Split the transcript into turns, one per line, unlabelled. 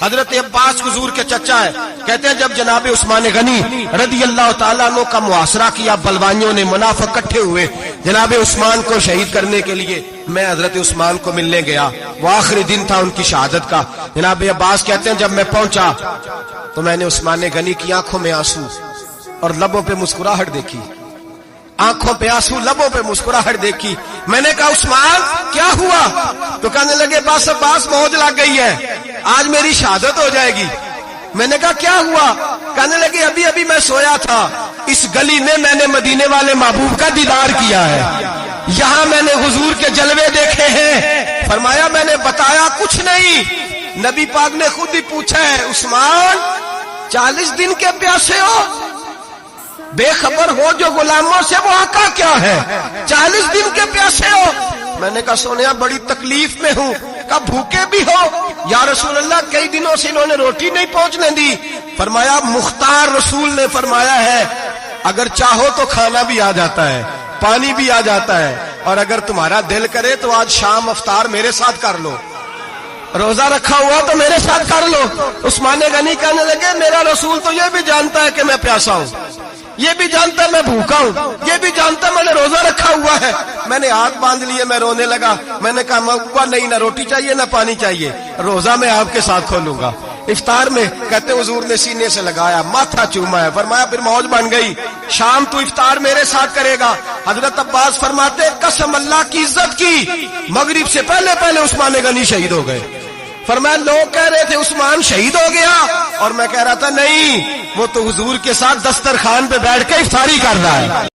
حضرت عباس حضور کے چچا ہے، کہتے ہیں جب جناب عثمان غنی رضی اللہ تعالیٰ عنہ کا محاصرہ کیا، بلوانیوں نے منافق اکٹھے ہوئے جناب عثمان کو شہید کرنے کے لیے، میں حضرت عثمان کو ملنے گیا، وہ آخری دن تھا ان کی شہادت کا۔ جناب عباس کہتے ہیں جب میں پہنچا تو میں نے عثمان غنی کی آنکھوں میں آنسو اور لبوں پہ مسکراہٹ دیکھی، آنکھوں پہ آنسو لبوں پہ مسکراہٹ دیکھی۔ میں نے کہا عثمان کیا ہوا؟ تو کہنے لگے بس عباس موج لگ گئی ہے، آج میری شہادت ہو جائے گی۔ میں نے کہا کیا ہوا؟ کہنے لگے ابھی ابھی میں سویا تھا، اس گلی میں میں نے مدینے والے محبوب کا دیدار کیا ہے، یہاں میں نے حضور کے جلوے دیکھے ہیں۔ فرمایا میں نے بتایا کچھ نہیں، نبی پاک نے خود ہی پوچھا ہے عثمان 40 دن کے پیاسے ہو؟ بے خبر ہو جو غلاموں سے وہ آقا کیا ہے، 40 دن کے پیاسے ہو؟ میں نے کہا سونیا بڑی تکلیف میں ہوں۔ کہا بھوکے بھی ہو؟ یا رسول اللہ کئی دنوں سے انہوں نے روٹی نہیں پہنچنے دی۔ فرمایا مختار رسول نے فرمایا ہے اگر چاہو تو کھانا بھی آ جاتا ہے، پانی بھی آ جاتا ہے، اور اگر تمہارا دل کرے تو آج شام افطار میرے ساتھ کر لو، روزہ رکھا ہوا تو میرے ساتھ کر لو۔ عثمان غنی کہنے لگے میرا رسول تو یہ بھی جانتا ہے کہ میں پیاسا ہوں، یہ بھی جانتا ہے میں بھوکا ہوں، یہ بھی جانتا ہے میں نے روزہ رکھا ہوا ہے۔ میں نے ہاتھ باندھ لیے، میں رونے لگا۔ میں نے کہا مغوا نہیں، نہ روٹی چاہیے نہ پانی چاہیے، روزہ میں آپ کے ساتھ کھولوں گا۔ افطار میں کہتے حضور نے سینے سے لگایا، ماتھا چوما ہے، فرمایا پھر موج بن گئی، شام تو افطار میرے ساتھ کرے گا۔ حضرت عباس فرماتے قسم اللہ کی عزت کی مغرب سے پہلے پہلے عثمان غنی شہید ہو گئے۔ فرمایا لوگ کہہ رہے تھے عثمان شہید ہو گیا، اور میں کہہ رہا تھا نہیں، وہ تو حضور کے ساتھ دسترخوان پہ بیٹھ کے افطاری کر رہا ہے۔